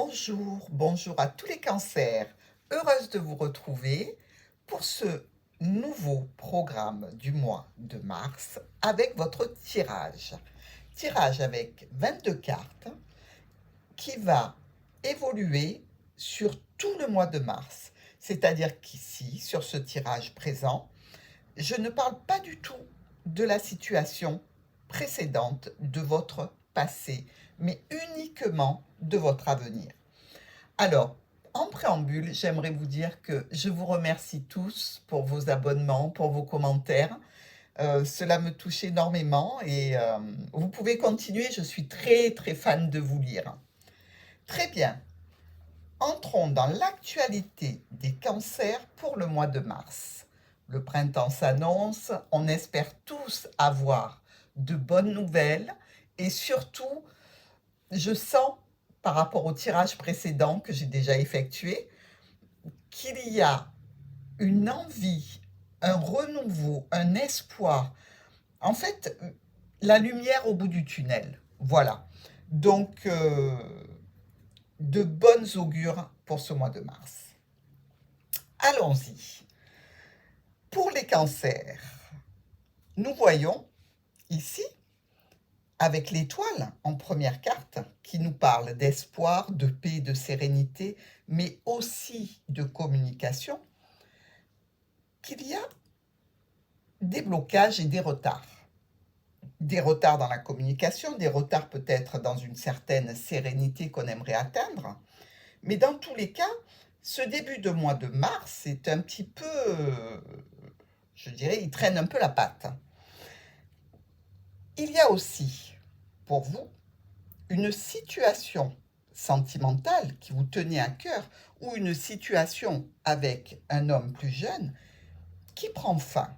Bonjour, bonjour à tous les cancers. Heureuse de vous retrouver pour ce nouveau programme du mois de mars avec votre tirage. Tirage avec 22 cartes qui va évoluer sur tout le mois de mars. C'est-à-dire qu'ici, sur ce tirage présent, je ne parle pas du tout de la situation précédente de votre passé, mais uniquement de votre avenir. Alors, en préambule, j'aimerais vous dire que je vous remercie tous pour vos abonnements, pour vos commentaires. Cela me touche énormément et vous pouvez continuer, je suis très très fan de vous lire. Très bien, entrons dans l'actualité des cancers pour le mois de mars. Le printemps s'annonce, on espère tous avoir de bonnes nouvelles et surtout, je sens par rapport au tirage précédent que j'ai déjà effectué qu'il y a une envie, un renouveau, un espoir. En fait, la lumière au bout du tunnel. Voilà. Donc, de bonnes augures pour ce mois de mars. Allons-y. Pour les cancers, nous voyons ici, avec l'étoile en première carte, qui nous parle d'espoir, de paix, de sérénité, mais aussi de communication, qu'il y a des blocages et des retards. Des retards dans la communication, des retards peut-être dans une certaine sérénité qu'on aimerait atteindre, mais dans tous les cas, ce début de mois de mars est un petit peu, je dirais, il traîne un peu la patte. Il y a aussi, pour vous, une situation sentimentale qui vous tenait à cœur ou une situation avec un homme plus jeune qui prend fin.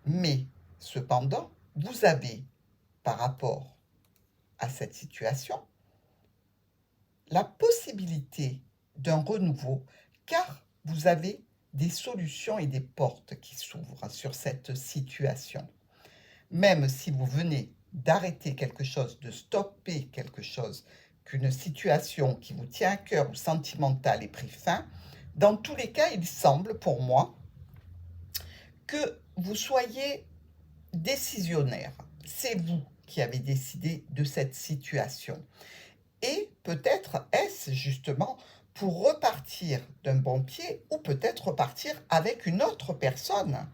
Mais, cependant, vous avez, par rapport à cette situation, la possibilité d'un renouveau, car vous avez des solutions et des portes qui s'ouvrent sur cette situation. Même si vous venez d'arrêter quelque chose, de stopper quelque chose, qu'une situation qui vous tient à cœur ou sentimentale ait pris fin, dans tous les cas, il semble pour moi que vous soyez décisionnaire. C'est vous qui avez décidé de cette situation. Et peut-être est-ce justement pour repartir d'un bon pied ou peut-être repartir avec une autre personne.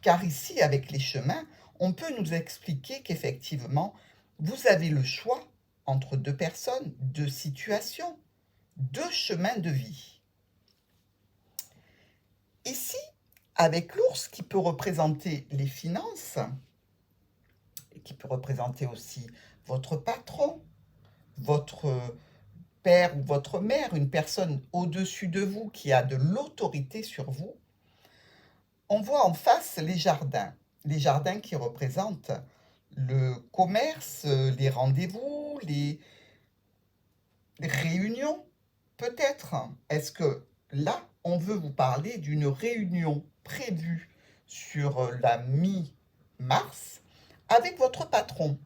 Car ici, avec les chemins, on peut nous expliquer qu'effectivement, vous avez le choix entre deux personnes, deux situations, deux chemins de vie. Ici, avec l'ours qui peut représenter les finances, et qui peut représenter aussi votre patron, votre père ou votre mère, une personne au-dessus de vous qui a de l'autorité sur vous, on voit en face les jardins qui représentent le commerce, les rendez-vous, les réunions. Peut-être, est-ce que là, on veut vous parler d'une réunion prévue sur la mi-mars avec votre patron.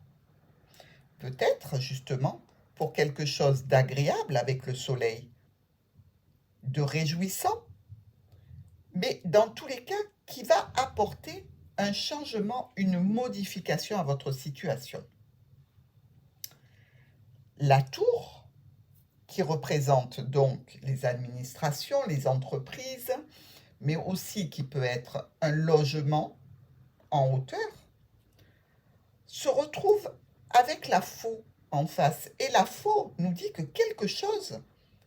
Peut-être, justement, pour quelque chose d'agréable avec le soleil, de réjouissant, mais dans tous les cas, qui va apporter un changement, une modification à votre situation. La tour, qui représente donc les administrations, les entreprises, mais aussi qui peut être un logement en hauteur, se retrouve avec la faux en face. Et la faux nous dit que quelque chose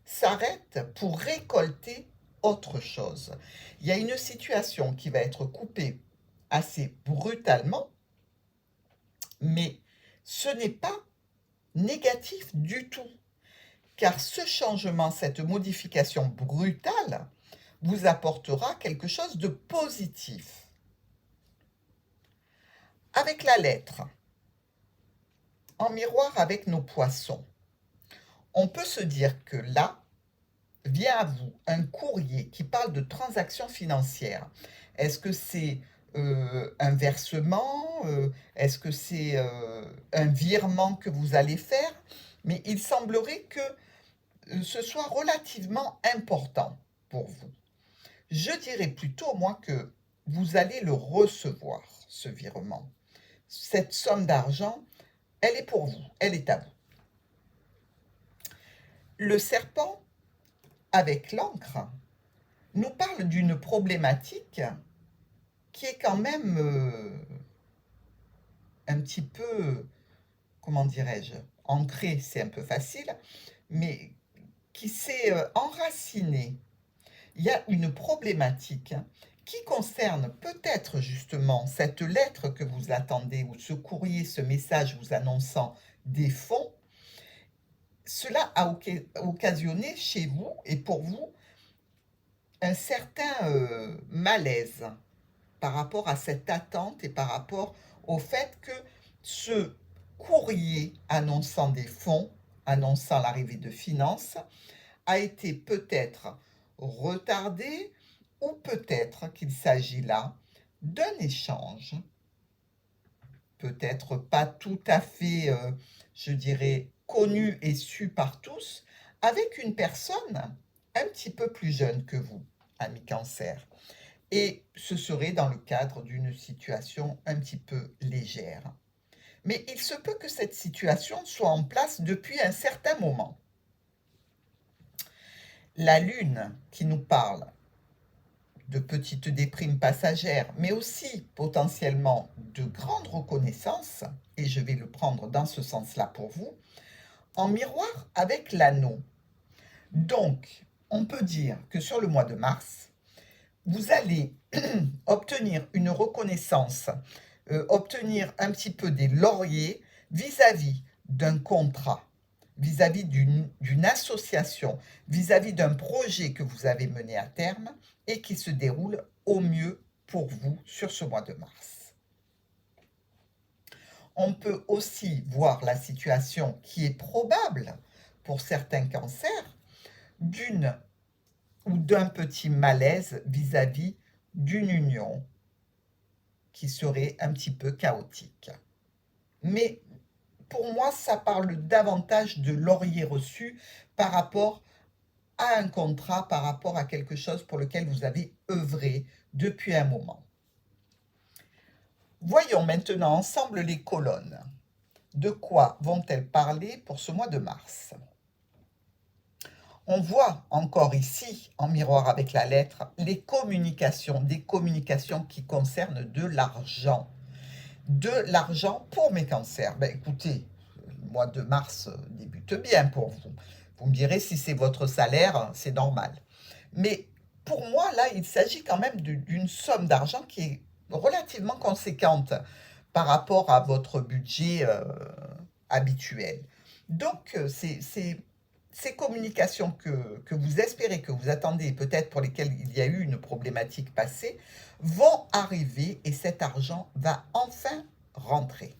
s'arrête pour récolter autre chose. Il y a une situation qui va être coupée assez brutalement, mais ce n'est pas négatif du tout, car ce changement, cette modification brutale, vous apportera quelque chose de positif. Avec la lettre, en miroir avec nos poissons, on peut se dire que là, vient à vous un courrier qui parle de transactions financières. Est-ce que c'est un versement? Est-ce que c'est un virement que vous allez faire? mais il semblerait que ce soit relativement important pour vous. Je dirais plutôt, moi, que vous allez le recevoir, ce virement. Cette somme d'argent, elle est pour vous, elle est à vous. Le serpent, avec l'encre, nous parle d'une problématique qui est quand même un petit peu, comment dirais-je, ancrée, c'est un peu facile, mais qui s'est enracinée. Il y a une problématique qui concerne peut-être justement cette lettre que vous attendez ou ce courrier, ce message vous annonçant des fonds. Cela a occasionné chez vous et pour vous un certain malaise par rapport à cette attente et par rapport au fait que ce courrier annonçant des fonds, annonçant l'arrivée de finances, a été peut-être retardé ou peut-être qu'il s'agit là d'un échange, peut-être pas tout à fait, je dirais, connu et su par tous, avec une personne un petit peu plus jeune que vous, ami Cancer. Et ce serait dans le cadre d'une situation un petit peu légère. Mais il se peut que cette situation soit en place depuis un certain moment. La Lune qui nous parle de petites déprimes passagères, mais aussi potentiellement de grandes reconnaissances, et je vais le prendre dans ce sens-là pour vous, en miroir avec l'anneau. Donc, on peut dire que sur le mois de mars, vous allez obtenir une reconnaissance, obtenir un petit peu des lauriers vis-à-vis d'un contrat, vis-à-vis d'une association, vis-à-vis d'un projet que vous avez mené à terme et qui se déroule au mieux pour vous sur ce mois de mars. On peut aussi voir la situation qui est probable pour certains cancers d'une ou d'un petit malaise vis-à-vis d'une union qui serait un petit peu chaotique. Mais pour moi, ça parle davantage de laurier reçu par rapport à un contrat, par rapport à quelque chose pour lequel vous avez œuvré depuis un moment. Voyons maintenant ensemble les colonnes. De quoi vont-elles parler pour ce mois de mars ? On voit encore ici, en miroir avec la lettre, les communications, des communications qui concernent de l'argent. De l'argent pour mes cancers. Ben écoutez, le mois de mars débute bien pour vous. Vous me direz si c'est votre salaire, c'est normal. Mais pour moi, là, il s'agit quand même d'une somme d'argent qui est relativement conséquente par rapport à votre budget habituel. Donc, ces communications que vous espérez, que vous attendez, peut-être pour lesquelles il y a eu une problématique passée, vont arriver et cet argent va enfin rentrer.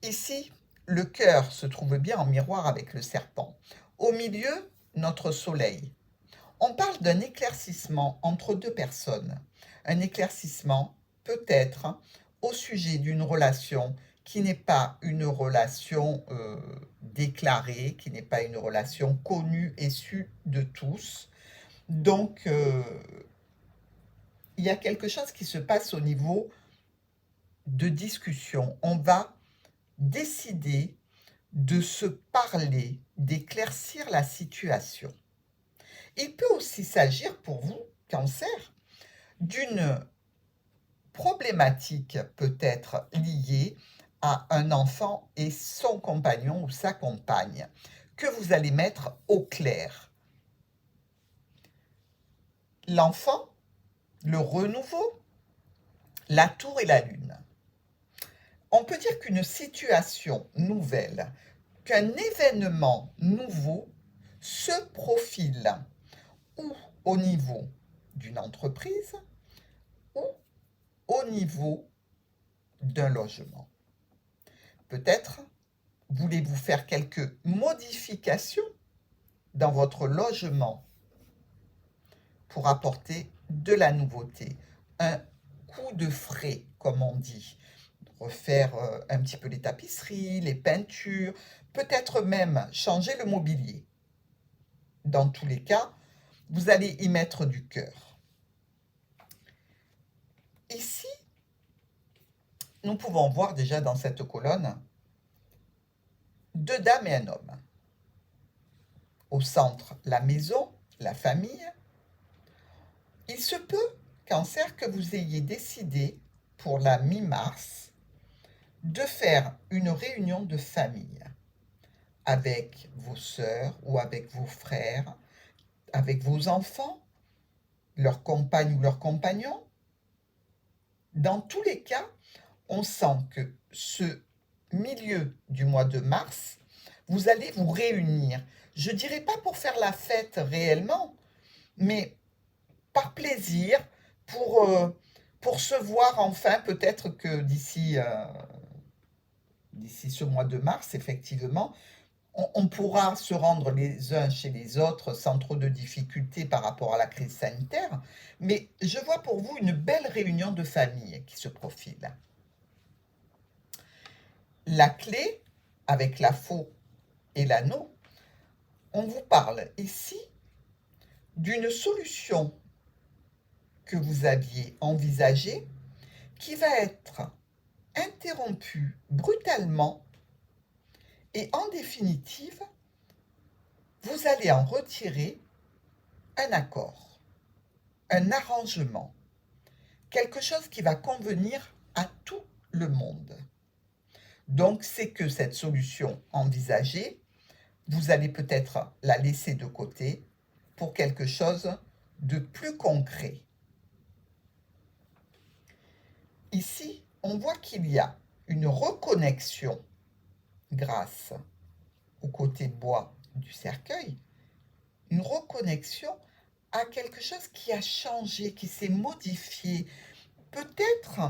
Ici, le cœur se trouve bien en miroir avec le serpent. Au milieu, notre soleil. On parle d'un éclaircissement entre deux personnes. Un éclaircissement, peut-être, au sujet d'une relation qui n'est pas une relation déclarée, qui n'est pas une relation connue et sue de tous. Donc, il y a quelque chose qui se passe au niveau de discussion. On va décider de se parler, d'éclaircir la situation. Il peut aussi s'agir pour vous, Cancer, d'une problématique peut-être liée à un enfant et son compagnon ou sa compagne, que vous allez mettre au clair. L'enfant, le renouveau, la tour et la lune. On peut dire qu'une situation nouvelle, qu'un événement nouveau se profile ou au niveau d'une entreprise ou au niveau d'un logement. Peut-être voulez-vous faire quelques modifications dans votre logement pour apporter de la nouveauté, un coup de frais, comme on dit. refaire un petit peu les tapisseries, les peintures, peut-être même changer le mobilier. Dans tous les cas, vous allez y mettre du cœur. Ici, nous pouvons voir déjà dans cette colonne 2 dames et un homme. Au centre, la maison, la famille. Il se peut, Cancer, que vous ayez décidé pour la mi-mars de faire une réunion de famille avec vos sœurs ou avec vos frères, avec vos enfants, leur compagne ou leur compagnon. Dans tous les cas, on sent que ce milieu du mois de mars, vous allez vous réunir. Je ne dirais pas pour faire la fête réellement, mais par plaisir, pour se voir enfin, peut-être que d'ici ce mois de mars, effectivement, on pourra se rendre les uns chez les autres sans trop de difficultés par rapport à la crise sanitaire, mais je vois pour vous une belle réunion de famille qui se profile. La clé, avec la faux et l'anneau, on vous parle ici d'une solution que vous aviez envisagée qui va être interrompue brutalement et en définitive, vous allez en retirer un accord, un arrangement, quelque chose qui va convenir à tout le monde. Donc, c'est que cette solution envisagée, vous allez peut-être la laisser de côté pour quelque chose de plus concret. Ici, on voit qu'il y a une reconnexion grâce au côté bois du cercueil, une reconnexion à quelque chose qui a changé, qui s'est modifié, peut-être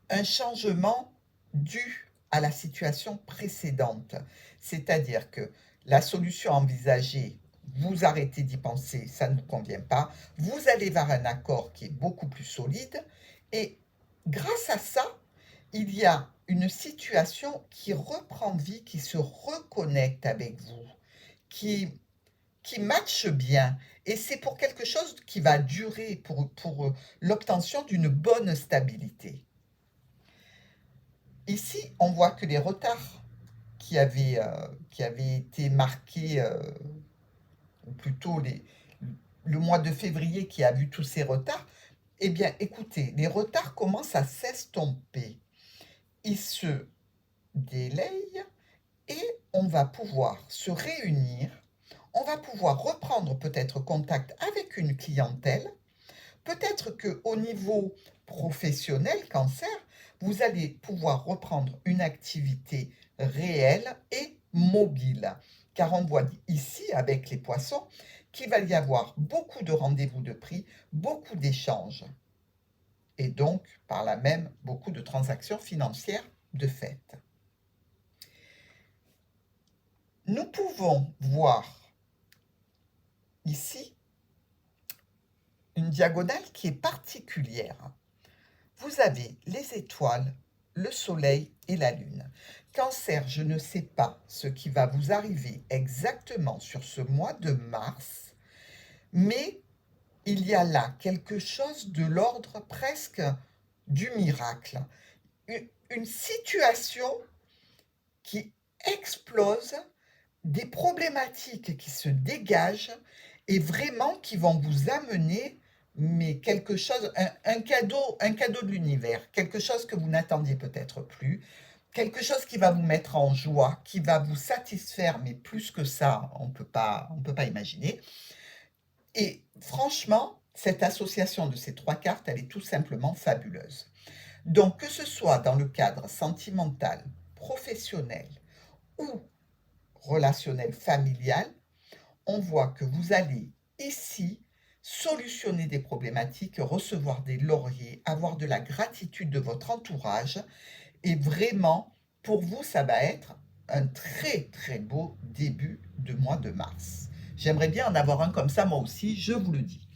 un changement dû à la situation précédente. C'est-à-dire que la solution envisagée, vous arrêtez d'y penser, ça ne vous convient pas, vous allez vers un accord qui est beaucoup plus solide, et grâce à ça, il y a une situation qui reprend vie, qui se reconnecte avec vous, qui matche bien. Et c'est pour quelque chose qui va durer, pour l'obtention d'une bonne stabilité. Ici, on voit que les retards qui avaient été marqués, ou plutôt le mois de février qui a vu tous ces retards, eh bien, écoutez, les retards commencent à s'estomper. Ils se délayent et on va pouvoir se réunir, on va pouvoir reprendre peut-être contact avec une clientèle, peut-être qu'au niveau professionnel, Cancer, vous allez pouvoir reprendre une activité réelle et mobile. Car on voit ici, avec les poissons, qu'il va y avoir beaucoup de rendez-vous de prix, beaucoup d'échanges. Et donc, par là même, beaucoup de transactions financières de fait. Nous pouvons voir ici une diagonale qui est particulière. Vous avez les étoiles, le soleil et la lune. Cancer, je ne sais pas ce qui va vous arriver exactement sur ce mois de mars, mais il y a là quelque chose de l'ordre presque du miracle. Une situation qui explose, des problématiques qui se dégagent et vraiment qui vont vous amener mais quelque chose, un cadeau de l'univers, quelque chose que vous n'attendiez peut-être plus, quelque chose qui va vous mettre en joie, qui va vous satisfaire, mais plus que ça, on peut pas imaginer. Et franchement, cette association de ces 3 cartes, elle est tout simplement fabuleuse. Donc, que ce soit dans le cadre sentimental, professionnel ou relationnel familial, on voit que vous allez ici solutionner des problématiques, recevoir des lauriers, avoir de la gratitude de votre entourage. Et vraiment, pour vous, ça va être un très très beau début de mois de mars. J'aimerais bien en avoir un comme ça moi aussi, je vous le dis.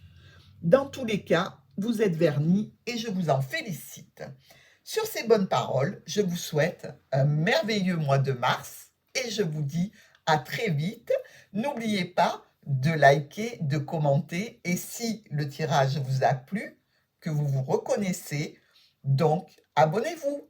Dans tous les cas, vous êtes vernis et je vous en félicite. Sur ces bonnes paroles, je vous souhaite un merveilleux mois de mars et je vous dis à très vite. N'oubliez pas de liker, de commenter et si le tirage vous a plu, que vous vous reconnaissez, donc abonnez-vous.